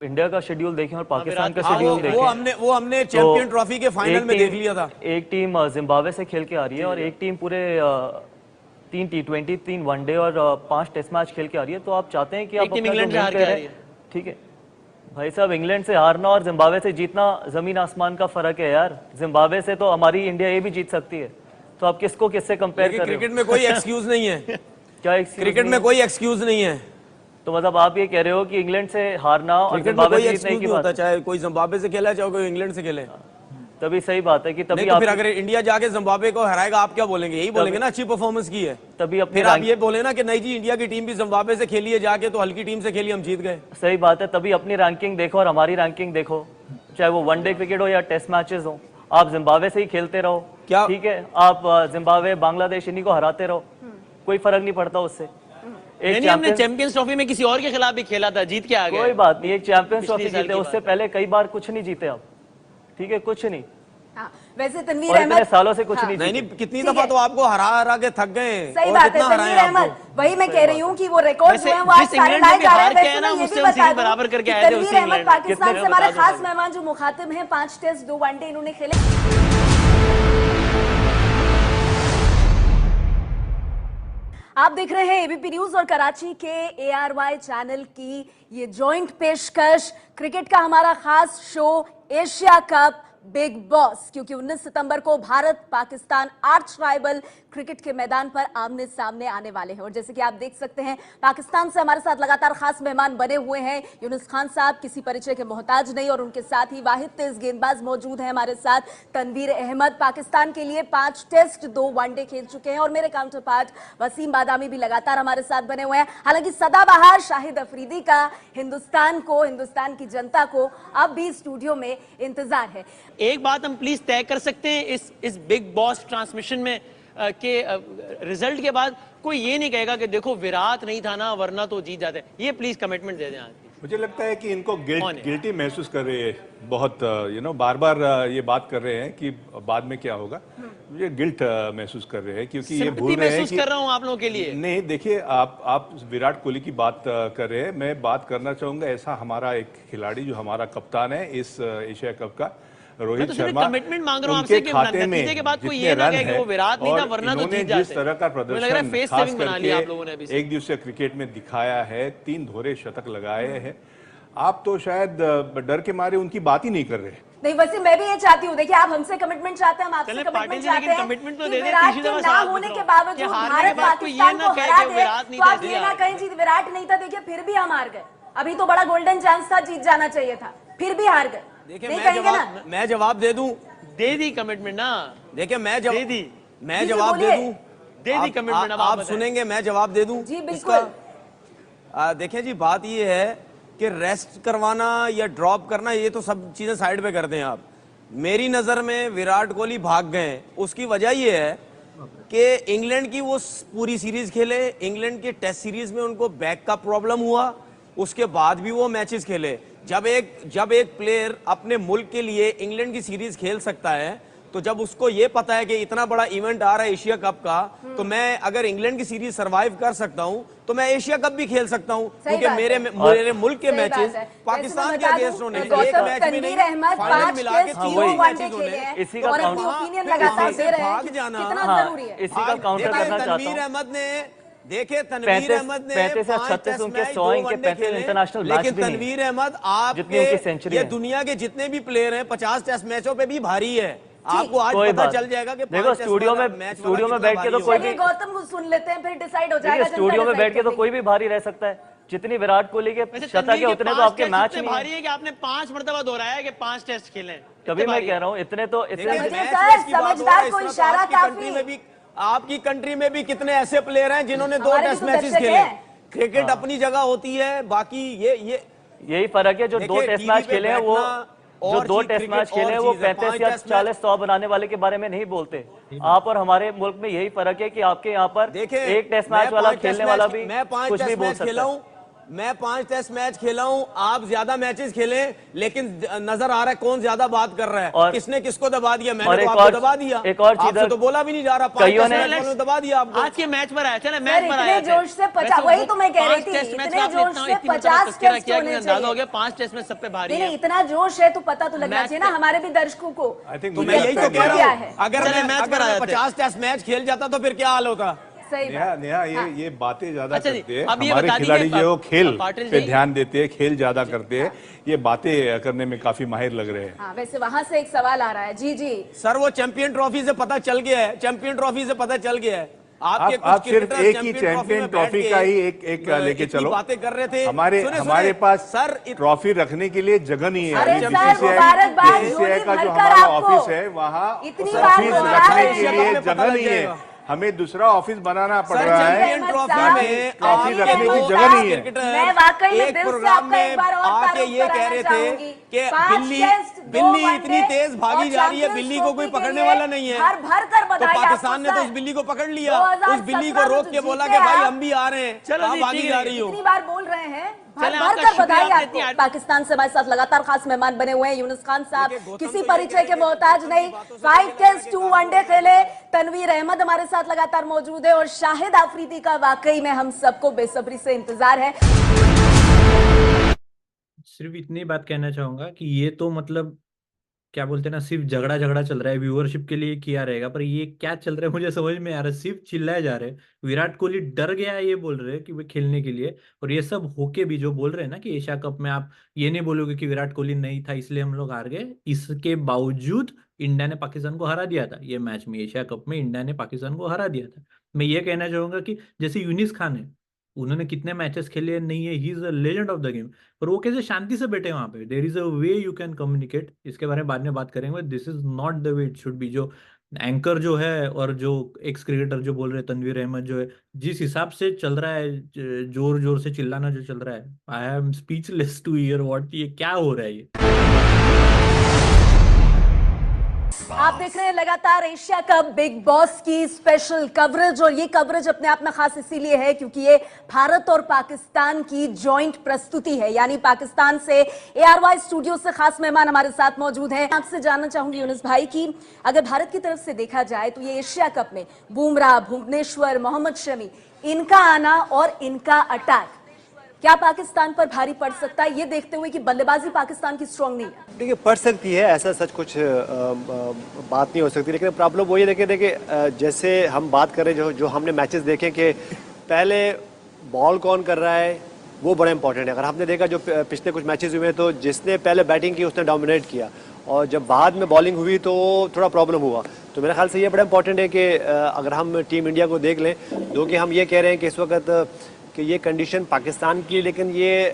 India का schedule देखें और पाकिस्तान का शेड्यूल देखें, वो हमने चैंपियन ट्रॉफी के फाइनल में देख लिया था। एक टीम जिम्बाब्वे से खेल के आ रही है और एक टीम पूरे 3 T20, 3 वनडे और 5 टेस्ट मैच खेल के आ रही है। तो आप चाहते हैं कि आप इंग्लैंड से हार के आ रही है। ठीक है भाई साहब, इंग्लैंड से हारना और जिम्बाब्वे से जीतना जमीन आसमान का फर्क है यार। जिम्बाब्वे से तो हमारी इंडिया ये भी जीत सकती है, तो आप किसको किससे कंपेयर कर रहे हो? क्रिकेट में कोई एक्सक्यूज नहीं है। क्या क्रिकेट में कोई एक्सक्यूज नहीं है। तो मतलब आप ये कह रहे हो कि इंग्लैंड से हारना और जिम्बाब्वे से जीतने की बात, चाहे कोई जिम्बाब्वे से खेला चाहे कोई इंग्लैंड से खेले, तभी सही बात है कि तभी तो फिर अगर इंडिया जाके जिम्बाब्वे को हराएगा आप क्या बोलेंगे? यही बोलेंगे ना अच्छी परफॉर्मेंस की है। तभी फिर आप ये बोले ना कि नहीं जी इंडिया की टीम भी जिम्बाब्वे से खेली है जाके, तो हल्की टीम से खेली हम जीत गए। सही बात है, तभी अपनी रैंकिंग देखो और हमारी रैंकिंग देखो, चाहे वो वनडे क्रिकेट हो या टेस्ट मैचेस हो, आप जिम्बाब्वे से ही खेलते रहो। क्या ठीक है, आप जिम्बाब्वे बांग्लादेश इन्हीं को हराते रहो, कोई फर्क नहीं पड़ता उससे। एक हमने चैंपियंस ट्रॉफी में किसी और के खिलाफ भी खेला था, जीत के आ गए। कोई बात नहीं, एक चैंपियंस ट्रॉफी जीते, उससे पहले कई बार कुछ नहीं जीते आप। ठीक है, कुछ नहीं। हाँ, वैसे तनवीर अहमद सालों से कुछ हाँ, नहीं कितनी दफा तो आपको हरा के थक गए। सही बात है तनवीर अहमद, वही मैं कह रही हूँ कि वो रिकॉर्ड जो है वो आज सारे लाए जा रहे हैं। वैसे मैं ये भी बता दूं कि तनवीर अहमद पाकिस्तान से हमारे खास मेहमान जो मुखातिब हैं, 5 टेस्ट 2 वनडे इन्होंने खेले। आप देख रहे हैं एबीपी न्यूज और कराची के ARY चैनल की ये जॉइंट पेशकश, क्रिकेट का हमारा खास show Asia cup big boss, क्योंकि 19 सितंबर को Bharat Pakistan arch rival cricket के मैदान पर आमने सामने आने वाले हैं। और जैसे कि आप देख सकते हैं, पाकिस्तान से हमारे साथ लगातार खास मेहमान बने हुए हैं। यूनुस खान साहब किसी परिचय के मोहताज नहीं, और उनके साथ ही वाहिद तेज गेंदबाज मौजूद हैं हमारे साथ, तनवीर अहमद पाकिस्तान के लिए 5 टेस्ट 2 वनडे खेल चुके हैं, और मेरे काउंटर पार्ट वसीम बादामी भी लगातार हमारे साथ बने हुए हैं। हालांकि सदाबहार शाहिद अफरीदी का हिंदुस्तान को, हिंदुस्तान की जनता को अब भी स्टूडियो में इंतजार है। एक बात हम प्लीज तय कर सकते हैं इस बिग बॉस ट्रांसमिशन में के रिजल्ट के बाद कोई ये नहीं कहेगा कि देखो विराट नहीं था ना वरना तो जीत जाते। ये प्लीज कमिटमेंट दे दें आज। मुझे लगता है कि इनको गिल्टी महसूस कर रहे हैं, बहुत बार बार ये बात कर रहे हैं कि बाद में क्या होगा। मुझे गिल्ट महसूस कर रहे हैं क्योंकि ये भूल रहे हैं कि कर रहा हूं आप लोगों के लिए। नहीं देखिए, आप विराट कोहली की बात कर रहे हैं, मैं बात करना चाहूंगा ऐसा हमारा एक खिलाड़ी जो हमारा कप्तान है इस एशिया कप का, रोहित शर्मा, कमिटमेंट मांग रहा हूं आपसे कि नतीजे के बाद कोई ये ना कहे कि वो विराट नहीं था वरना तो जीत जाते। जिस तरह का प्रदर्शन खास करके एक दिवसीय क्रिकेट में दिखाया है, 3 दोहरे शतक लगाए हैं, आप तो शायद डर के मारे उनकी बात ही नहीं कर रहे। नहीं वैसे मैं भी ये चाहती हूँ, देखिए आप हमसे कमिटमेंट चाहते हैं, हम आपसे कमिटमेंट चाहते हैं कि विराट के ना होने के बावजूद भारत पाकिस्तान को हरा दे, तो आप ये ना कहें जी विराट नहीं था, देखिए फिर भी हम हार गए, अभी तो बड़ा गोल्डन चांस था, जीत जाना चाहिए था, फिर भी हार गए। देखिए मैं जवाब दे दूं, दे दी कमिटमेंट ना। देखिए मैं जवाब दे दूं, दे दी कमिटमेंट। आप सुनेंगे, मैं जवाब दे दूं जी बिल्कुल। देखिए जी बात ये है कि रेस्ट करवाना या ड्रॉप करना ये तो सब चीजें साइड पे करते हैं आप। मेरी नजर में विराट कोहली भाग गए, उसकी वजह ये है कि इंग्लैंड की वो पूरी सीरीज खेले, इंग्लैंड के टेस्ट सीरीज में उनको बैक का प्रॉब्लम हुआ, उसके बाद भी वो मैचेस खेले। जब एक प्लेयर अपने मुल्क के लिए इंग्लैंड की सीरीज खेल सकता है, तो जब उसको ये पता है कि इतना बड़ा इवेंट आ रहा है एशिया कप का, तो मैं अगर इंग्लैंड की सीरीज सरवाइव कर सकता हूं तो मैं एशिया कप भी खेल सकता हूं, क्योंकि मेरे मुल्क के मैचेस पाकिस्तान के अगेंस्ट होने, एक मैच में नहीं फाइनल मिला के 3 मैचेस होने, इसी का भाग जाना इसी का काउंटर करना चाहता हूं। तनवीर अहमद ने देखिए, तनवीर अहमद ने 35 से 36 उनके 100 इनके 35 इंटरनेशनल मैच भी, लेकिन तनवीर अहमद आपके ये दुनिया के जितने भी प्लेयर हैं 50 टेस्ट मैचों पे भी भारी है। आपको आज पता चल जाएगा कि देखो स्टूडियो में बैठ के तो कोई भी, गौतम को सुन लेते हैं फिर डिसाइड हो जाएगा। स्टूडियो में बैठ के तो कोई भी भारी रह सकता है, जितनी विराट कोहली के शतक है उतने तो आपके मैच में भारी है कि आपने 5 मरतबा दोहराया है कि 5 टेस्ट खेले। कभी मैं कह रहा हूँ इतने तो समझदार को इशारा काफी। आपकी कंट्री में भी कितने ऐसे प्लेयर हैं जिन्होंने 2 टेस्ट मैचेस खेले। क्रिकेट अपनी जगह होती है, बाकी यही फर्क है। जो 2 टेस्ट मैच खेले हैं वो, जो 2 टेस्ट मैच खेले हैं वो 35 या 40 100 बनाने वाले के बारे में नहीं बोलते। आप और हमारे मुल्क में यही फर्क है कि आपके यहाँ पर एक टेस्ट मैच वाला खेलने वाला भी कुछ नहीं बोल सकता। मैं 5 टेस्ट मैच खेला हूं, आप ज्यादा मैचेस खेले, लेकिन नजर आ रहा है कौन ज्यादा बात कर रहा है, और किसने किसको दबा दिया। मैंने और तो एक आपको और- दबा दिया, एक और चीज आपसे तो बोला भी नहीं जा रहा, 5 कईयों टेस्ट ने- मैच में दबा दिया आपको। आज के मैच पर आया, चले सर, मैच पर आया इतने जोश से 50, वही तो मैं कह रही थी, इतने जोश से 50 टेस्ट होने अंदाजा हो चाहिए। गया 5 टेस्ट में सब पे भारी नहीं, है। इतना जोश है तो पता तो लगना मैच चाहिए ना पे- हमारे भी दर्शकों को। आई थिंक तो मुझे मैं यही लगता तो है कह क्या रहा है? हूं, अगर चले मैं मैच अगर पर आ मैं जाते हैं। 50 टेस्ट मैच खेल जाता तो फिर क्या हाल होता। सही नेहा बात। नेहा हाँ। ये बातें ज्यादा अच्छा जी, करते हैं, अब ये हमारे बता दीजिए, खिलाड़ी जो खेल पाटिल पे जी- ध्यान देते हैं, खेल ज्यादा करते हैं, ये बातें करने में काफी माहिर लग रहे हैं। हाँ, वैसे वहां से एक सवाल आ रहा है। जी जी, सर वो चैंपियन ट्रॉफी से पता चल गया है, चैंपियन ट्रॉफी से पता चल गया है। आपके कुछ आप सिर्फ क्रिकेटर्स एक ही चैंपियन चैंपियन ट्रॉफी ट्रॉफी का ही एक लेके इतनी चलो। बातें कर रहे थे। हमारे सुने, हमारे सुने, पास सर ट्रॉफी रखने के लिए जगह नहीं है। अरे अभी सर, BCCI मुबारकबाद, BCCI का झोली जो भरकर हमारा आपको। ऑफिस है वहाँ इतनी सर, बार ऑफिस दोहरा रखने रहे के हैं। लिए हमें पता जगह लग नहीं है, जाएगा। हमें दूसरा ऑफिस बनाना पड़ सर, रहा चैंपियन है। ट्रॉफी साहब, में ट्रॉफी आपके रखने की बहुत जगह नहीं है। क्रिकेटर मैं वाकई में एक दिल से प्रोग्राम आपका एक में बार और आके तारुफ ये कह कराना रहे थे चाहूंगी। कि 5 बिल्ली टेस्ट, 2 बिल्ली वनडे इतनी तेज भागी और जा रही है, चैंपियंस बिल्ली को कोई ट्रॉफी के पकड़ने लिए वाला नहीं है। भर भर कर तो बधाई पाकिस्तान ने आपको तो सर। उस बिल्ली को पकड़ लिया, 2017 उस बिल्ली को रोक के जो बोला जीते कि भाई आप। हम भी आ रहे हैं, चलो आप जी, भागी ठीक जा है। रही हो। इतनी बार बोल रहे हैं, भर चलें, भर आपका कर शुक्रिया, बधाई आपने आपको। इतनी पाकिस्तान से हमारे साथ लगातार खास मेहमान बने हुए हैं यूनुस खान साहब, देखिए, गौतम किसी तो ये परिचय कह के रहे थे मोहताज कि नहीं। बातों से 5 पता लगा टेस्ट, कि 2 काफी वनडे खेले। तनवीर अहमद हमारे साथ लगातार मौजूद है और शाहिद आफरीदी का वाकई में हम सबको बेसब्री से इंतजार है। सिर्फ इतनी बात कहना चाहूंगा कि ये तो मतलब क्या बोलते हैं ना, सिर्फ झगड़ा झगड़ा चल रहा है, व्यूअरशिप के लिए किया रहेगा, पर ये क्या चल रहा है मुझे समझ में आ रहा है। सिर्फ चिल्लाए जा रहे हैं, विराट कोहली डर गया है ये बोल रहे हैं कि वे खेलने के लिए, और ये सब होके भी जो बोल रहे हैं ना कि एशिया कप में आप ये नहीं बोलोगे कि विराट कोहली नहीं था इसलिए हम लोग हार गए। इसके बावजूद इंडिया ने पाकिस्तान को हरा दिया था ये मैच में, एशिया कप में इंडिया ने पाकिस्तान को हरा दिया था। मैं ये कहना चाहूंगा कि जैसे यूनिस खान है, उन्होंने कितने मैचेस खेले नहीं है, he is a legend of the game, पर वो कैसे शांति से बैठे वहां पे। There is a way you can communicate, इसके बारे में बाद में बात करेंगे। This is not the way it should be. जो एंकर जो है और जो एक्स क्रिकेटर जो बोल रहे हैं तनवीर अहमद जो है, जिस हिसाब से चल रहा है, जोर जोर से चिल्लाना जो चल रहा है, I am speechless to hear what, ये क्या हो रहा है ये। आप देख रहे हैं लगातार एशिया कप बिग बॉस की स्पेशल कवरेज, और ये कवरेज अपने आप में खास इसीलिए है क्योंकि ये भारत और पाकिस्तान की जॉइंट प्रस्तुति है। यानी पाकिस्तान से ARY स्टूडियो से खास मेहमान हमारे साथ मौजूद हैं। आपसे जानना चाहूंगी यूनुस भाई कि अगर भारत की तरफ से देखा जाए तो ये एशिया कप में बुमराह, भुवनेश्वर, मोहम्मद शमी, इनका आना और इनका अटैक क्या पाकिस्तान पर भारी पड़ सकता है, ये देखते हुए कि बल्लेबाजी पाकिस्तान की स्ट्रांग नहीं है? देखिए पड़ सकती है, ऐसा सच कुछ बात नहीं हो सकती, लेकिन प्रॉब्लम वही है। देखिए जैसे हम बात करें जो हमने मैचेस देखे कि पहले बॉल कौन कर रहा है वो बड़ा इंपॉर्टेंट है। अगर आपने देखा जो पिछले कुछ मैचेस हुए तो जिसने पहले बैटिंग की उसने डोमिनेट किया, और जब बाद में बॉलिंग हुई तो थोड़ा प्रॉब्लम हुआ। तो मेरे ख्याल से ये बड़ा इंपॉर्टेंट है कि अगर हम टीम इंडिया को देख लें, जो कि हम ये कह रहे हैं कि इस वक्त कि ये कंडीशन पाकिस्तान की, लेकिन ये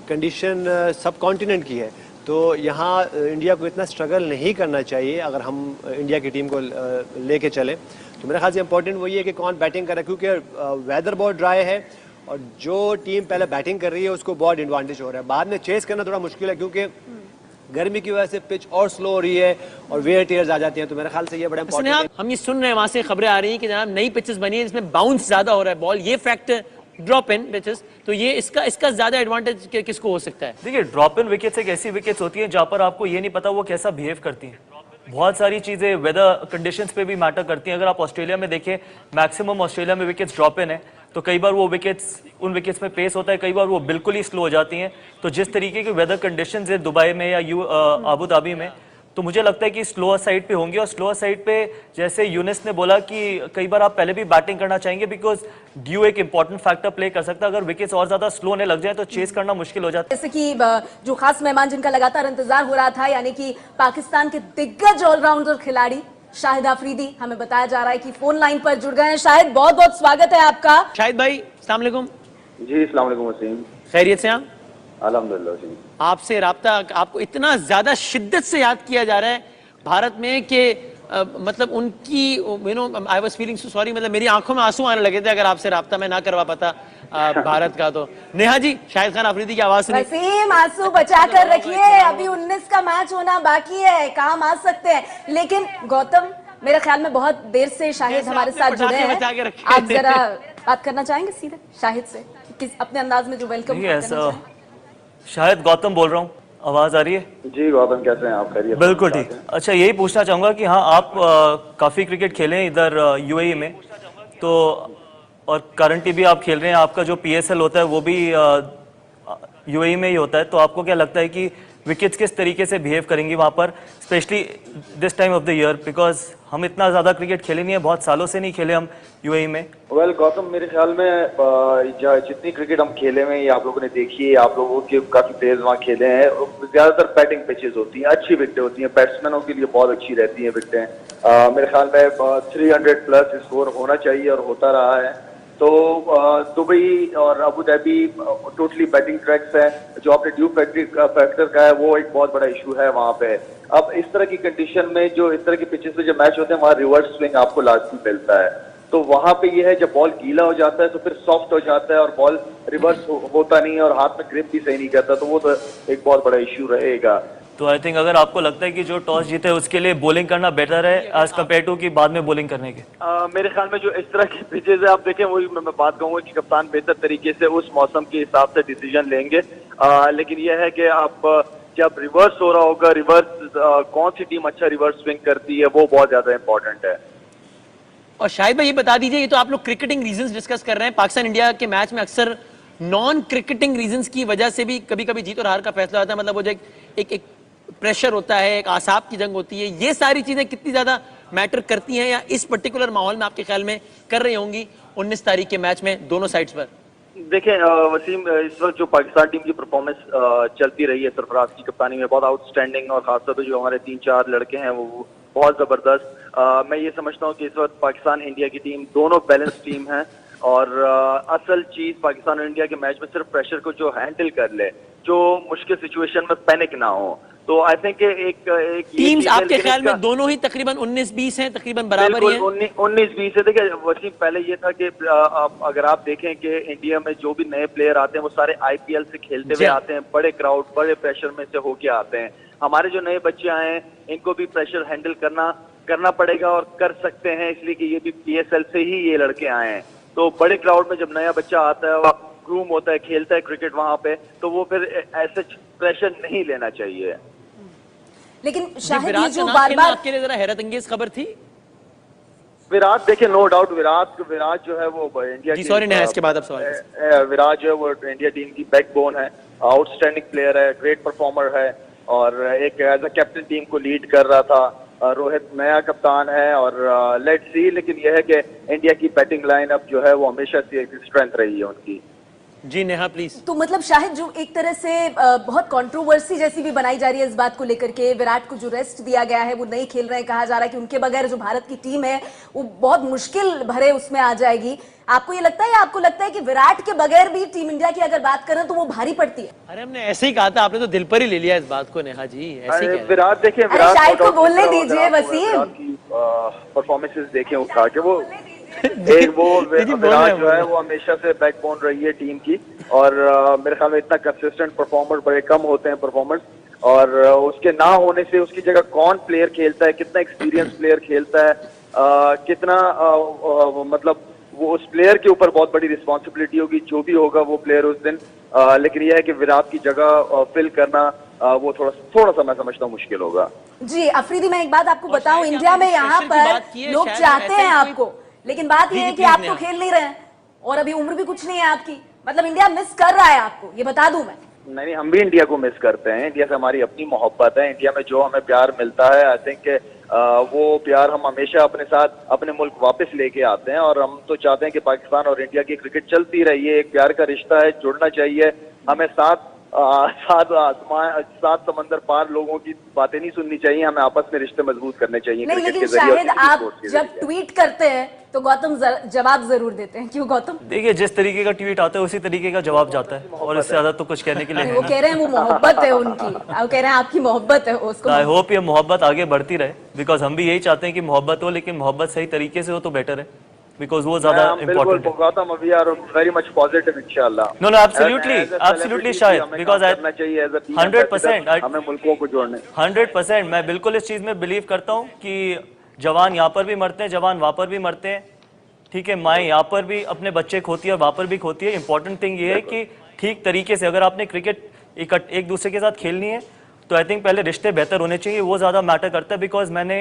कंडीशन सब कॉन्टिनेंट की है, तो यहाँ इंडिया को इतना स्ट्रगल नहीं करना चाहिए अगर हम इंडिया की टीम को लेके चलें। तो मेरे ख्याल से इंपॉर्टेंट वही है कि कौन बैटिंग कर रहा है, क्योंकि वेदर बहुत ड्राई है और जो टीम पहले बैटिंग कर रही है उसको बहुत एडवांटेज हो रहा है। बाद में चेस करना थोड़ा मुश्किल है क्योंकि गर्मी की वजह से पिच और स्लो हो रही है और वेयर टेयर्स आ जाती हैं। तो मेरे ख्याल से ये बड़ा इंपॉर्टेंट है। हम ये सुन रहे हैं, वहां से खबरें आ रही हैं कि जनाब नई पिचेस बनी है जिसमें बाउंस ज्यादा हो रहा है बॉल, ये फैक्टर ड्रॉप इन पिचेस, तो ये इसका ज्यादा एडवांटेज किसको हो सकता है? देखिए, ड्रॉप इन विकेट्स एक ऐसी विकेट्स होती हैं जहां पर आपको ये नहीं पता वो कैसा बिहेव करती हैं। बहुत सारी चीजें वेदर कंडीशंस पे भी मैटर करती हैं। अगर आप ऑस्ट्रेलिया में देखें, मैक्सिमम ऑस्ट्रेलिया में विकेट्स ड्रॉप इन है, तो कई बार वो विकेट्स उन विकेट्स में पेस होता है, कई बार वो बिल्कुल ही स्लो हो जाती हैं। तो जिस तरीके की वेदर कंडीशंस है दुबई में या अबू धाबी में, तो मुझे लगता है कि स्लोअर साइड पे होंगे। और स्लोअर साइड पे जैसे यूनिस ने बोला कि कई बार आप पहले भी बैटिंग करना चाहेंगे बिकॉज ड्यू एक इंपॉर्टेंट फैक्टर प्ले कर सकता है। अगर विकेट्स और ज्यादा स्लो होने लग जाए तो चेस करना मुश्किल हो जाता है। जैसे कि जो खास मेहमान जिनका लगातार इंतजार हो रहा था, यानी कि पाकिस्तान के दिग्गज ऑलराउंडर खिलाड़ी शाहिद आफरीदी, हमें बताया जा रहा है कि फोन लाइन पर जुड़ गए हैं। शाहिद, बहुत बहुत स्वागत है आपका। शाहिद भाई, अस्सलाम वालेकुम। जी अस्सलाम वालेकुम वसीम। खैरियत से आप? अल्हम्दुलिल्लाह वसीम। आपसे राब्ता, आपको इतना ज्यादा शिद्दत से याद किया जा रहा है भारत में कि मतलब उनकी I was feeling so sorry, मतलब मेरी आंखों में आंसू आने लगे थे अगर आपसे राब्ता मैं ना करवा पाता भारत का। तो नेहा जी, शाहिद खान आफरीदी की आवाज सुनी। वसीम, आंसू बचा कर रखिए, अभी 19 का मैच होना बाकी है, काम आ सकते हैं। लेकिन गौतम, मेरे ख्याल में बहुत देर से शाहिद हमारे साथ जुड़े हैं, आप जरा बात करना चाहेंगे सीधे शाहिद से? अपने अंदाज में जो वेलकम नहीं ऐसा शायद गौतम बोल रहा हूँ, आवाज आ रही है? जी गौतम, कैसे हैं आप? खैरियत? बिल्कुल ठीक। अच्छा, यही पूछना चाहूंगा कि हाँ आप काफी क्रिकेट खेले हैं इधर यूएई में, तो और करंटली भी आप खेल रहे हैं, आपका जो पीएसएल होता है वो भी यूएई में ही होता है, तो आपको क्या लगता है कि विकेट्स किस तरीके से बिहेव करेंगी वहां पर, specially this time of the year, because हम इतना ज्यादा क्रिकेट खेले नहीं है, बहुत सालों से नहीं खेले हम यूएई में। वेल गौतम, मेरे ख्याल में जितनी क्रिकेट हम खेले में, ये आप लोगों ने देखी है, आप लोगों के काफी प्लेयर्स वहाँ खेले हैं, ज्यादातर बैटिंग पिचेस होती हैं, अच्छी विकेटें होती हैं, बैट्समैनों के लिए बहुत अच्छी रहती हैं विकेटें। मेरे ख्याल में 300 प्लस स्कोर होना चाहिए और होता रहा है। तो दुबई और Abu Dhabi totally batting tracks है, जो आपने ड्यू फैक्टर का है वो एक बहुत बड़ा इशू है वहाँ पे। अब इस तरह की कंडीशन में जो इस तरह की पिचेस पे जो मैच होते हैं, वहाँ रिवर्स स्विंग आपको लाजमी मिलता है, तो वहां पे ये है जब बॉल गीला हो जाता है तो फिर सॉफ्ट हो जाता है और बॉल रिवर्स होता नहीं है और हाथ में ग्रिप भी सही नहीं करता, तो वो तो एक बहुत बड़ा इश्यू रहेगा। तो आई थिंक अगर आपको लगता है कि जो टॉस जीते उसके लिए बॉलिंग करना बेटर है एज कम्पेयर टू कि बाद में बॉलिंग करने के, मेरे ख्याल में जो इस तरह की पिचेज है, आप देखें, वही मैं बात कहूंगा कि कप्तान बेहतर तरीके से उस मौसम के हिसाब से डिसीजन लेंगे। लेकिन यह है कि आप जब रिवर्स हो रहा होगा, रिवर्स कौन सी टीम अच्छा रिवर्स स्विंग करती है वो बहुत ज्यादा इंपॉर्टेंट है। और शाहिद भाई ये बता दीजिए, ये तो आप लोग क्रिकेटिंग रीजंस डिस्कस कर रहे हैं, पाकिस्तान इंडिया के मैच में अक्सर नॉन क्रिकेटिंग रीजंस की वजह से भी कभी कभी जीत और हार का फैसला होता है, मतलब वो जो एक प्रेशर होता है, एक आसाब की जंग होती है, ये सारी चीजें कितनी ज्यादा मैटर करती हैं या इस पर्टिकुलर माहौल में आपके ख्याल में कर रही होंगी 19 तारीख के मैच में दोनों साइड्स पर? देखें वसीम, इस वक्त जो पाकिस्तान टीम की परफॉर्मेंस चलती रही है सरफराज की कप्तानी में, बहुत आउटस्टैंडिंग, और खासतौर पर जो हमारे 3-4 लड़के हैं वो बहुत जबरदस्त। मैं ये समझता हूँ कि इस वक्त पाकिस्तान इंडिया की टीम दोनों बैलेंस टीम है, और असल चीज पाकिस्तान और इंडिया के मैच में सिर्फ प्रेशर को जो हैंडल कर ले, जो मुश्किल सिचुएशन में पैनिक ना हो, तो आई थिंक एक टीम्स आपके ख्याल में दोनों ही तकरीबन 19-20 हैं, तकरीबन बराबर ही हैं? 19-20 है। देखिए वसीम, पहले ये था कि अगर आप देखें कि इंडिया में जो भी नए प्लेयर आते हैं वो सारे आईपीएल से खेलते हुए आते हैं, बड़े क्राउड, बड़े प्रेशर में से होके आते हैं। हमारे जो नए बच्चे आए हैं इनको भी प्रेशर हैंडल करना पड़ेगा और कर सकते हैं, इसलिए कि ये भी पीएसएल से ही ये लड़के आए हैं। तो बड़े क्राउड में जब नया बच्चा आता है, ग्रूम होता है, खेलता है क्रिकेट वहां पे, तो वो फिर ऐसे प्रेशर नहीं लेना चाहिए। लेकिन शाहिद, विराट ये जो का बार बार आपके लिए जरा हैरत अंगेज खबर थी। विराट देखिए, नो डाउट विराट जो है वो इंडिया जी सॉरी नेहा, इसके बाद अब सवाल। विराट जो है वो इंडिया टीम की बैकबोन है, आउटस्टैंडिंग प्लेयर है, ग्रेट परफॉर्मर है, और एक एज अ कैप्टन टीम को लीड कर रहा था। रोहित नया कप्तान है, और लेट्स सी, लेकिन यह है कि इंडिया की बैटिंग लाइनअप जो है वो हमेशा से एक स्ट्रेंथ रही है उनकी। जी नेहा प्लीज। तो मतलब शाहिद, जो एक तरह से बहुत कंट्रोवर्सी जैसी भी बनाई जा रही है इस बात को लेकर के, विराट को जो रेस्ट दिया गया है वो नहीं खेल रहे हैं, कहा जा रहा है कि उनके बगैर जो भारत की टीम है वो बहुत मुश्किल भरे उसमें आ जाएगी। आपको ये लगता है या आपको लगता है कि विराट के बगैर भी टीम इंडिया की अगर बात करें तो वो भारी पड़ती है? अरे हमने ऐसे ही कहा था, आपने तो दिल पर ही ले लिया इस बात को नेहा जी, ऐसे ही विराट देखिए, शाहिद को बोलने दीजिए वसीम। परफॉर्मेंसेस देखें उठा के, वो एक वो विराट जो है वो हमेशा से बैकबोन रही है टीम की, और मेरे ख्याल में इतना कंसिस्टेंट परफॉर्मर बड़े कम होते हैं परफॉर्मर्स, और उसके ना होने से उसकी जगह कौन प्लेयर खेलता है, कितना एक्सपीरियंस प्लेयर खेलता है, कितना मतलब वो उस प्लेयर के ऊपर बहुत बड़ी रिस्पॉन्सिबिलिटी होगी, जो भी होगा वो प्लेयर उस दिन। लेकिन यह है कि विराट की जगह फिल करना वो थोड़ा सा मैं समझता हूँ मुश्किल होगा। जी अफरीदी, मैं एक बात आपको बताऊं, इंडिया में यहाँ पर लोग चाहते हैं आपको, लेकिन बात यह है कि आप तो खेल नहीं रहे हैं और अभी उम्र भी कुछ नहीं है आपकी, मतलब इंडिया मिस कर रहा है आपको, ये बता दूं मैं। नहीं, हम भी इंडिया को मिस करते हैं, इंडिया से हमारी अपनी मोहब्बत है, इंडिया में जो हमें प्यार मिलता है, आई थिंक वो प्यार हम हमेशा अपने साथ अपने मुल्क वापस लेके आते हैं, और हम तो चाहते हैं कि पाकिस्तान और इंडिया की क्रिकेट चलती रही है, एक प्यार का रिश्ता है, जुड़ना चाहिए हमें। सात समंदर पार लोगों की बातें नहीं सुननी चाहिए, हमें आपस में रिश्ते मजबूत करने चाहिए। नहीं, लेकिन शाहिद आप जब ट्वीट करते हैं तो गौतम जवाब जरूर देते हैं, क्यों गौतम? देखिए, जिस तरीके का ट्वीट आता है उसी तरीके का जवाब जाता है, और इससे ज्यादा तो कुछ कहने के लिए वो कह रहे हैं वो मोहब्बत है उनकी, वो कह रहे हैं आपकी मोहब्बत है उसको। आई होप ये मोहब्बत आगे बढ़ती रहे, बिकॉज हम भी यही चाहते हैं कि मोहब्बत हो, लेकिन मोहब्बत सही तरीके से हो तो बेटर है, बिकॉज वो ज्यादा इम्पोर्टेंट है। Gautam, we are very much positive इंशाल्लाह। नो एब्सोल्युटली शायद, बिकॉज 100% हमें मुल्कों को जोड़ने 100% मैं बिल्कुल इस चीज में बिलीव करता हूँ कि जवान यहाँ पर भी मरते हैं, जवान वहां पर भी मरते हैं, ठीक है, माँ यहाँ पर भी अपने बच्चे खोती है और वहाँ पर भी खोती है। इंपॉर्टेंट थिंग ये है कि ठीक तरीके से अगर आपने क्रिकेट एक दूसरे के साथ खेलनी है तो आई थिंक पहले रिश्ते बेहतर होने चाहिए, वो ज़्यादा मैटर करता है। बिकॉज मैंने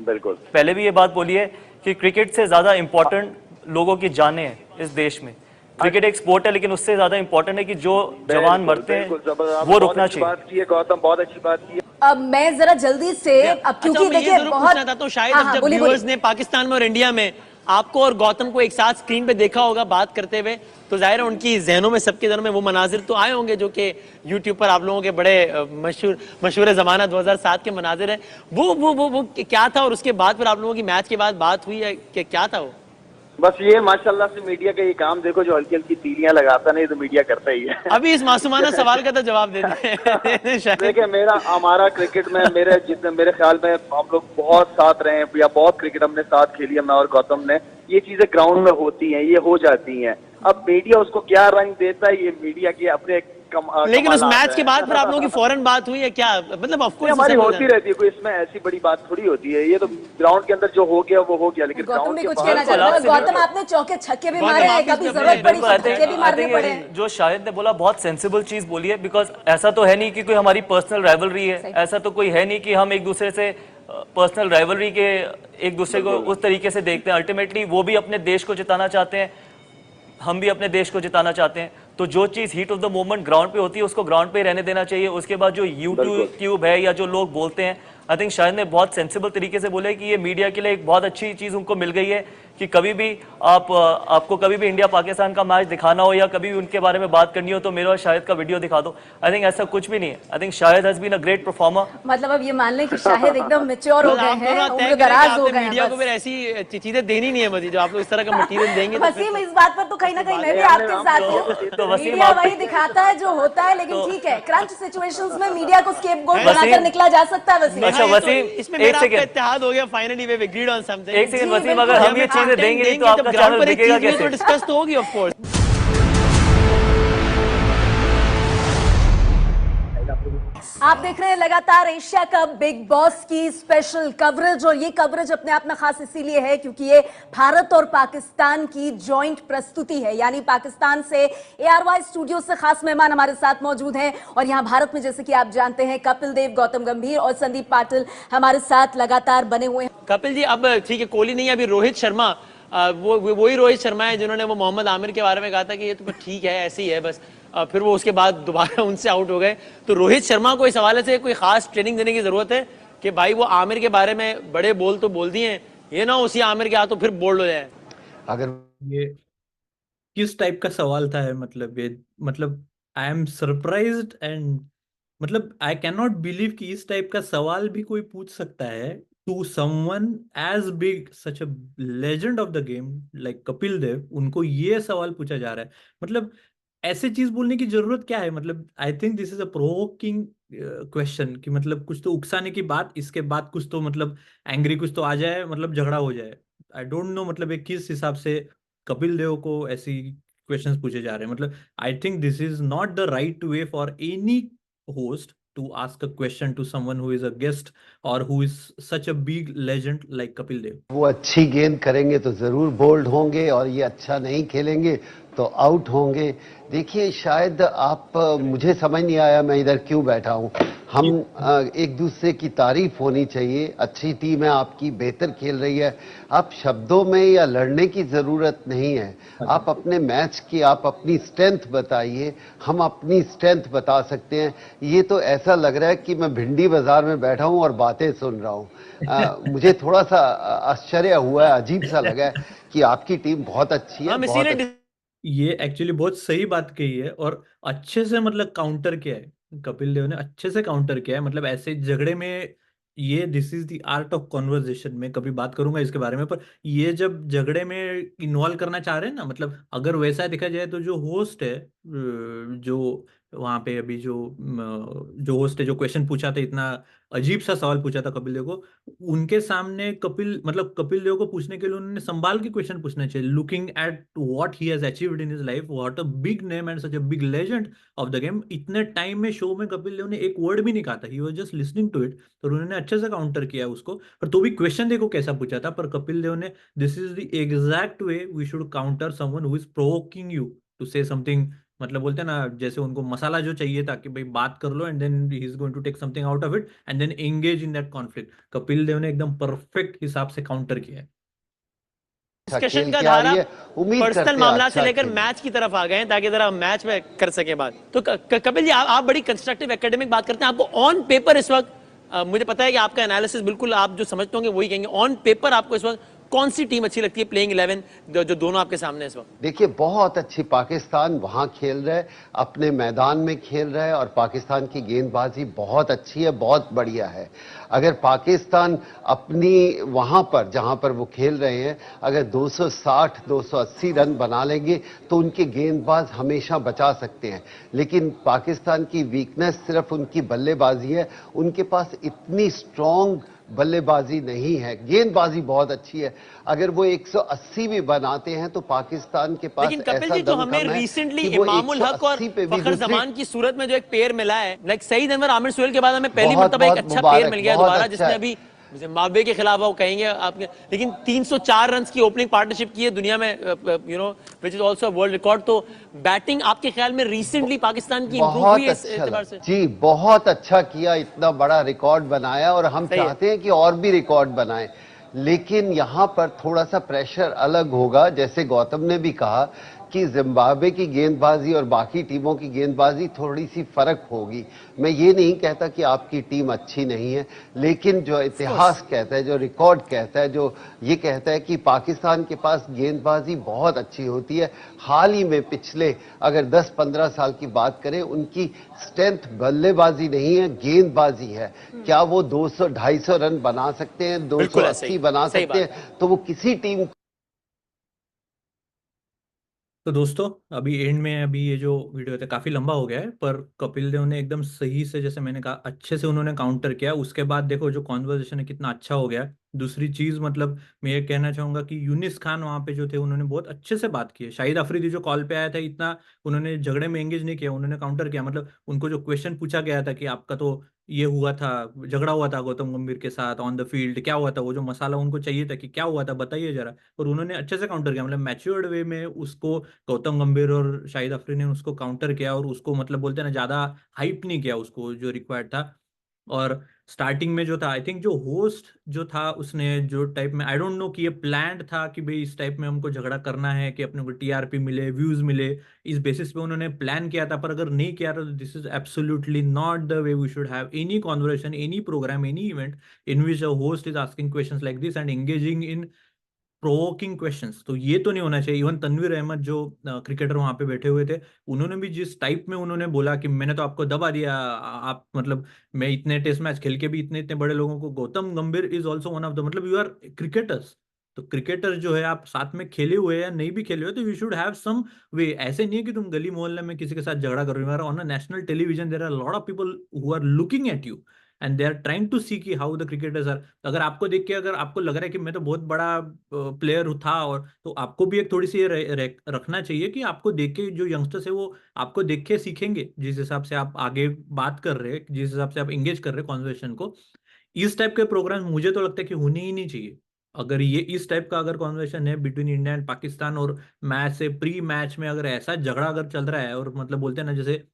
बिल्कुल पहले भी ये बात बोली है कि क्रिकेट से ज़्यादा इंपॉर्टेंट लोगों की जानें हैं इस देश में। क्रिकेट एक स्पोर्ट है, लेकिन उससे ज़्यादा इंपॉर्टेंट है कि जो जवान मरते हैं वो रुकना चाहिए। बात की है गौतम, बहुत अच्छी बात की है। अब मैं जरा जल्दी से, अब क्योंकि अच्छा, मैं ये देखिए जरूर बहुत पूछना चाहता हूँ, शायद हाँ, अब हाँ, जब बोलिए, व्यूअर्स बोलिए। ने पाकिस्तान में और इंडिया में आपको और गौतम को एक साथ स्क्रीन पे देखा होगा बात करते हुए, तो जाहिर है उनकी जहनों में, सबके जहनों में वो मनाजिर तो आए होंगे जो कि यूट्यूब पर आप लोगों के बड़े मशहूर जमाना 2007 के मनाजिर है। वो क्या था, और उसके बाद फिर आप लोगों की मैच के बाद बात हुई है कि क्या था वो? बस ये माशाल्लाह से मीडिया का ये काम देखो, जो हल्की हल्की तीलियां लगाता नहीं तो मीडिया करता ही है। अभी इस मासूमाना सवाल का तो जवाब दे दें। शायद देखिए, हमारा क्रिकेट में मेरे ख्याल में हम लोग बहुत साथ रहे हैं, या बहुत क्रिकेट हमने साथ खेली है, मैं और गौतम ने। ये चीजें ग्राउंड में होती हैं, ये हो जाती हैं। अब मीडिया उसको क्या रंग देता है, ये मीडिया की अपने लेकिन उस मैच के बाद फिर आप लोगों की फौरन बात हुई है क्या? मतलब ऑफ कोर्स हमारी होती रहती है, कोई इसमें ऐसी बड़ी बात थोड़ी होती है। ये तो ग्राउंड के अंदर जो हो गया वो हो गया, लेकिन गौतम ग्राउंड भी के कुछ बाहर कहना चाहता है। गौतम, आपने चौके छक्के भी मारे हैं, कभी जरूरत पड़ी तो छक्के भी मारने पड़े हैं। जो शाहिद ने बोला बहुत सेंसिबल चीज बोली है। बिकॉज ऐसा तो है नहीं कि कोई हमारी पर्सनल राइवलरी है, ऐसा तो कोई है नहीं कि हम एक दूसरे से पर्सनल राइवलरी के एक दूसरे को उस तरीके से देखते हैं। अल्टीमेटली वो भी अपने देश को जिताना चाहते हैं, हम भी अपने देश को जिताना चाहते हैं। तो जो चीज heat of the moment ground पे होती है उसको ग्राउंड पे ही रहने देना चाहिए। उसके बाद जो यूट्यूब है या जो लोग बोलते हैं, आई थिंक शायद ने बहुत सेंसिबल तरीके से बोले कि ये मीडिया के लिए एक बहुत अच्छी चीज उनको मिल गई है कि कभी भी आपको कभी भी इंडिया पाकिस्तान का मैच दिखाना हो या कभी भी उनके बारे में बात करनी हो तो मेरा और शाहिद का वीडियो दिखा दो। आई थिंक ऐसा कुछ भी नहीं है। I think Shahid has been a great performer. मतलब अब ये मान लें कि शाहिद एकदम मैच्योर हो गए आप दोनों हैं, तय उम्र करें कि दराज हो आपने गए मीडिया हैं को बस। फिर ऐसी चीजें देनी नहीं है मजीद, जो आप लोग इस तरह का मटेरियल देंगे तो वसीम, इस बात पर तो कहीं ना कहीं मैं भी आपके साथ हूँ। तो वसीम मीडिया आप- वही दिखाता है जो होता है, लेकिन ठीक है, क्रंच सिचुएशंस में मीडिया को स्केपगोट बनाकर निकला जा सकता है। वसीम, अच्छा, वसीम, इसमें एक मेरा आपका सेकंड। इत्तेहाद हो गया, finally we have agreed on something. एक सेकंड जी, वसीम, बिल्कुल। अगर हम ये चीजें देंगे नहीं तो आपका चैनल बिकेगा कैसे? तो डिस्कस तो होगी ऑफ कोर्स। आप देख रहे हैं लगातार एशिया कप बिग बॉस की स्पेशल कवरेज, और ये कवरेज अपने आप में खास इसीलिए है क्योंकि ये भारत और पाकिस्तान की जॉइंट प्रस्तुति है। यानी पाकिस्तान से ARY स्टूडियो से खास मेहमान हमारे साथ मौजूद हैं, और यहाँ भारत में जैसे कि आप जानते हैं कपिल देव, गौतम गंभीर और संदीप पाटिल हमारे साथ लगातार बने हुए हैं। कपिल जी, अब ठीक है, कोहली नहीं, अभी रोहित शर्मा, वही रोहित शर्मा है जिन्होंने वो मोहम्मद आमिर के बारे में कहा था कि ये तो ठीक है, ऐसे ही है बस। फिर वो उसके बाद दोबारा उनसे आउट हो गए। तो रोहित शर्मा को इस हवाले से कोई खास ट्रेनिंग देने की जरूरत है कि भाई वो आमिर के बारे में बड़े बोल तो बोल दिए, ये ना उसी आमिर के हाथों फिर बोल्ड हो जाए। अगर ये किस टाइप का सवाल था? मतलब ये, मतलब आई एम सरप्राइज्ड एंड मतलब आई कैन नॉट बिलीव कि इस टाइप का सवाल भी कोई पूछ सकता है to someone as big, such a legend of the game like Kapil Dev. उनको ये सवाल पूछा जा रहा है, मतलब ऐसे चीज बोलने की जरूरत क्या है? मतलब I think this is a provoking question कि मतलब कुछ तो उकसाने की बात, इसके बाद कुछ तो मतलब एंग्री कुछ तो आ जाए, मतलब झगड़ा हो जाए। आई डोंट नो मतलब ये किस हिसाब से कपिल देव को ऐसी क्वेश्चंस पूछे जा रहे हैं। मतलब I think this is not the right way for any host to ask a question to someone who is a guest or who is such a big legend like Kapil Dev. वो अच्छी गेंद करेंगे तो जरूर bold होंगे और ये अच्छा नहीं खेलेंगे तो आउट होंगे। देखिए, शायद आप मुझे समझ नहीं आया मैं इधर क्यों बैठा हूँ। हम एक दूसरे की तारीफ होनी चाहिए। अच्छी टीम है आपकी, बेहतर खेल रही है। आप शब्दों में या लड़ने की जरूरत नहीं है। आप अपने मैच की, आप अपनी स्ट्रेंथ बताइए, हम अपनी स्ट्रेंथ बता सकते हैं। ये तो ऐसा लग रहा है कि मैं भिंडी बाजार में बैठा हूँ और बातें सुन रहा हूँ। मुझे थोड़ा सा आश्चर्य हुआ है, अजीब सा लगा है कि आपकी टीम बहुत अच्छी है। बहुत ये एक्चुअली बहुत सही बात कही है और अच्छे से मतलब काउंटर किया है कपिल देव ने, अच्छे से काउंटर किया है। मतलब ऐसे झगड़े में ये this is the art of conversation, में कभी बात करूंगा इसके बारे में। पर ये जब झगड़े में इन्वॉल्व करना चाह रहे हैं ना, मतलब अगर वैसा देखा जाए तो जो होस्ट है, जो वहां पे अभी जो होस्ट है जो क्वेश्चन पूछा था, इतना अजीब सा सवाल पूछा था कपिल देव को, उनके सामने कपिल देव को पूछने के लिए उन्होंने संभाल के क्वेश्चन पूछना चाहिए, looking at what he has achieved in his life, what a big name and such a big legend of the game. इतने टाइम में शो में कपिल देव ने एक वर्ड भी नहीं कहा था, he was just listening to it, तो उन्होंने अच्छे से काउंटर किया उसको। पर तो भी क्वेश्चन देखो कैसा पूछा था, पर कपिल देव ने, this is the exact way we should counter someone who is provoking you to say something, मतलब बोलते हैं ना, जैसे उनको मसाला जो चाहिए था कि भाई बात कर लो and then he is going to take something out of it and then engage in that conflict. Kapil Dev ने एकदम परफेक्ट हिसाब से काउंटर किया है। डिस्कशन खेल का के आ धारा रही है, उम्मीद पर्सनल करते हैं मामला से अच्छा लेकर खेले। मैच की तरफ आ गए हैं, ताकि जरा मैच में कर सके बात। तो कपिल जी, आप बड़ी कंस्ट्रक्टिव एकेडमिक बात करते हैं। आपको ऑन पेपर इस वक्त, मुझे पता है कि आपका एनालिसिस बिल्कुल आप जो समझते होंगे वही कहेंगे, ऑन पेपर आपको इस वक्त कौन सी टीम अच्छी लगती है, प्लेइंग 11 जो दोनों आपके सामने है इस वक्त? देखिए, बहुत अच्छी पाकिस्तान वहां खेल रहा है, अपने मैदान में खेल रहा है, और पाकिस्तान की गेंदबाजी बहुत अच्छी है, बहुत बढ़िया है। अगर पाकिस्तान अपनी वहां पर जहां पर वो खेल रहे हैं अगर 260 280 रन बना लेंगे तो उनके गेंदबाज हमेशा बचा सकते हैं। लेकिन पाकिस्तान की वीकनेस सिर्फ उनकी बल्लेबाजी है, उनके पास इतनी स्ट्रांग बल्लेबाजी नहीं है, गेंदबाजी बहुत अच्छी है। अगर वो 180 भी बनाते हैं तो पाकिस्तान के पास लेकिन कपिल ऐसा जी, जो दमखम हमें है रिसेंटली कि वो इमामुल हक और 180 पे भी फखर दूसरी- जमान की सूरत में जो एक पेयर मिला है, लाइक सईद अनवर आमिर सुहेल के बाद हमें पहली बहुत- मर्तबा एक बहुत अच्छा मुबारक, पेयर मिल गया बहुत दोबारा, अच्छा जिसने है। अभी जिम्बाब्वे के खिलाफ वो कहेंगे आपके, लेकिन 304 रन की ओपनिंग पार्टनरशिप की है दुनिया में, which is also world record. तो बैटिंग आपके ख्याल में रिसेंटली पाकिस्तान की इंप्रूव हुई है इस एतबार से? जी, बहुत अच्छा किया, इतना बड़ा रिकॉर्ड बनाया, और हम सही है। चाहते हैं कि और भी रिकॉर्ड बनाए। लेकिन यहां पर थोड़ा सा प्रेशर अलग होगा, जैसे गौतम ने भी कहा कि जिम्बाब्वे की गेंदबाजी और बाकी टीमों की गेंदबाजी थोड़ी सी फर्क होगी। मैं ये नहीं कहता कि आपकी टीम अच्छी नहीं है, लेकिन जो इतिहास कहता है, जो रिकॉर्ड कहता है, जो ये कहता है कि पाकिस्तान के पास गेंदबाजी बहुत अच्छी होती है। हाल ही में पिछले अगर 10-15 साल की बात करें, उनकी स्ट्रेंथ बल्लेबाजी नहीं है, गेंदबाजी है। क्या वो 200-250 रन बना सकते हैं, बिल्कुल ऐसे ही, 280 बना सही सकते हैं, तो वो किसी टीम तो दोस्तों, अभी एंड में अभी ये जो वीडियो था काफी लंबा हो गया है, पर कपिल देव ने एकदम सही से, जैसे मैंने कहा, अच्छे से उन्होंने काउंटर किया। उसके बाद देखो जो कॉन्वर्सेशन है कितना अच्छा हो गया। दूसरी चीज, मतलब मैं ये कहना चाहूंगा कि यूनिस खान वहां पे जो थे उन्होंने बहुत अच्छे से बात की है। शाहिद अफरीदी जो कॉल पे आया था, इतना उन्होंने झगड़े में एंगेज नहीं किया, उन्होंने काउंटर किया। मतलब उनको जो क्वेश्चन पूछा गया था कि आपका तो ये हुआ था, झगड़ा हुआ था गौतम गंभीर के साथ ऑन द फील्ड, क्या हुआ था, वो जो मसाला उनको चाहिए था कि क्या हुआ था बताइए जरा, और उन्होंने अच्छे से काउंटर किया। मतलब मैच्योर्ड वे में उसको गौतम गंभीर और शाहिद अफरीदी ने उसको काउंटर किया, और उसको मतलब बोलते हैं ना, ज्यादा हाइप नहीं किया उसको जो रिक्वायर्ड था। और स्टार्टिंग में जो था, आई थिंक जो होस्ट जो था उसने जो टाइप में, आई डोंट नो कि ये प्लान्ड था कि भाई इस टाइप में हमको झगड़ा करना है कि अपने को टीआरपी मिले, व्यूज मिले, इस बेसिस पे उन्होंने प्लान किया था। पर अगर नहीं किया था तो this is absolutely not the way we should have any conversation, any programme, any event in which a host is asking questions like this and engaging in provoking questions. तो ये तो नहीं होना चाहिए। इवन तनवीर अहमद जो क्रिकेटर वहां पे बैठे हुए थे, उन्होंने भी जिस टाइप में उन्होंने बोला कि मैंने तो आपको दबा दिया, आप मतलब मैं इतने टेस्ट मैच खेल के भी इतने इतने बड़े लोगों को, गौतम गंभीर is also one of the, मतलब यू आर क्रिकेटर्स, तो क्रिकेटर जो है आप साथ में खेले हुए या नहीं भी खेले हुए, तो यू शुड हैव सम वे। ऐसे नहीं है कि तुम गली मोहल्ले में किसी के साथ झगड़ा कर रहे हो। On a national television there are lot of people who are looking at you and they are trying to see कि हाउ द क्रिकेटर्स आर। अगर आपको देख के, अगर आपको लग रहा है कि मैं तो बहुत बड़ा प्लेयर था, और तो आपको भी एक थोड़ी सी ये रखना चाहिए कि आपको देख के जो यंगस्टर्स है वो आपको देख के सीखेंगे, जिस हिसाब से आप आगे बात कर रहे हैं, जिस हिसाब से आप एंगेज कर रहे हैं कॉन्वर्सेशन को। इस टाइप के प्रोग्राम मुझे तो लगता है कि होने ही नहीं चाहिए। अगर ये इस टाइप का अगर कॉन्वर्सेशन है बिटवीन इंडिया एंड पाकिस्तान, और मैच से प्री मैच में अगर ऐसा झगड़ा अगर चल रहा है, और मतलब बोलते हैं ना, जैसे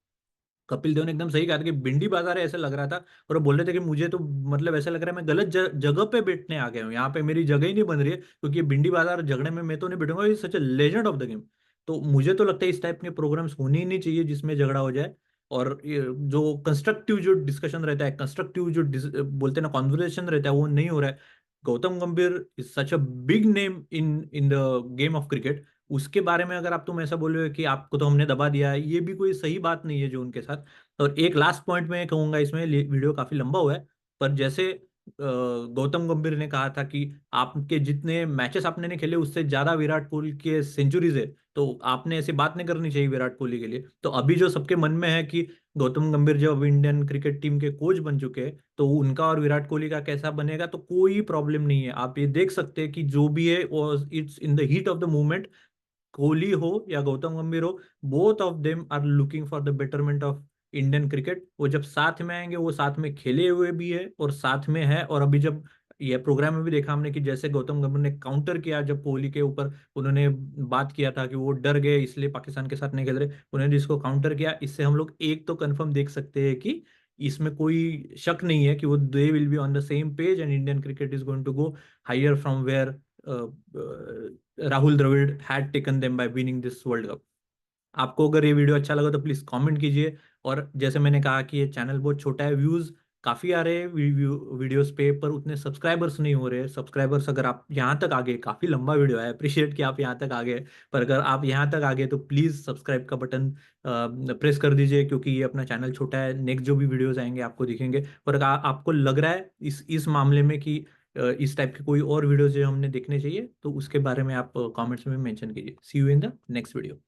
कपिल देव ने एकदम सही कहा था कि भिंडी बाजार है ऐसा लग रहा था, और वो बोल रहे थे कि मुझे तो मतलब ऐसा लग रहा है मैं गलत जगह पे बैठने आ गया हूँ, यहाँ पे मेरी जगह ही नहीं बन रही है, क्योंकि ये भिंडी बाजार झगड़े में मैं तो नहीं बैठूंगा, ये such a legend of the game. तो मुझे तो लगता है इस टाइप के प्रोग्राम्स होने ही नहीं चाहिए जिसमें झगड़ा हो जाए। और ये जो कंस्ट्रक्टिव जो डिस्कशन रहता है, कंस्ट्रक्टिव जो बोलते हैं ना कॉन्वर्सेशन रहता है, वो नहीं हो रहा है। गौतम गंभीर is such a big name in in the game of cricket. उसके बारे में अगर आप तुम ऐसा बोल रहे हो कि आपको तो हमने दबा दिया है, ये भी कोई सही बात नहीं है जो उनके साथ। और एक लास्ट पॉइंट में कहूंगा, इसमें वीडियो काफी लंबा हुआ है, पर जैसे गौतम गंभीर ने कहा था कि आपके जितने मैचेस आपने नहीं खेले उससे ज्यादा विराट कोहली के सेंचुरीज है, तो आपने ऐसी बात नहीं करनी चाहिए विराट कोहली के लिए। तो अभी जो सबके मन में है कि गौतम गंभीर जब इंडियन क्रिकेट टीम के कोच बन चुके हैं तो उनका और विराट कोहली का कैसा बनेगा, तो कोई प्रॉब्लम नहीं है। आप ये देख सकते हैं कि जो भी है it's in the heat of the moment, Kohli हो या गौतम गंभीर हो, both of them are looking for the betterment of Indian cricket. वो जब साथ में आएंगे वो साथ में खेले हुए भी है और साथ में है। और अभी जब ये प्रोग्राम में भी देखा हमने कि जैसे गौतम गंभीर ने काउंटर किया जब कोहली के ऊपर उन्होंने बात किया था कि वो डर गए इसलिए पाकिस्तान के साथ नहीं खेल रहे, उन्होंने जिसको काउंटर किया, इससे हम लोग एक तो कंफर्म देख सकते हैं कि इसमें कोई शक नहीं है कि वो they will be on the same page and Indian cricket is going to go higher from where Rahul Dravid had taken them by winning this world cup. आपको अगर ये वीडियो अच्छा लगा तो प्लीज कमेंट कीजिए। और जैसे मैंने कहा कि ये चैनल बहुत छोटा है, व्यूज काफी आ रहे हैं वीडियोस पे, पर उतने सब्सक्राइबर्स नहीं हो रहे। सब्सक्राइबर्स अगर आप यहाँ तक आ गए, काफी लंबा वीडियो है, अप्रिशिएट कि आप यहाँ तक आ गए, पर अगर आप यहाँ तक आ गए तो प्लीज सब्सक्राइब का बटन प्रेस कर दीजिए, क्योंकि ये अपना चैनल छोटा है। नेक्स्ट जो भी वीडियोस आएंगे आपको दिखेंगे। पर अगर आपको लग रहा है इस मामले में कि इस टाइप के कोई और वीडियोस जो हमने देखने चाहिए, तो उसके बारे में आप कमेंट्स में मेंशन कीजिए। See you in the next video.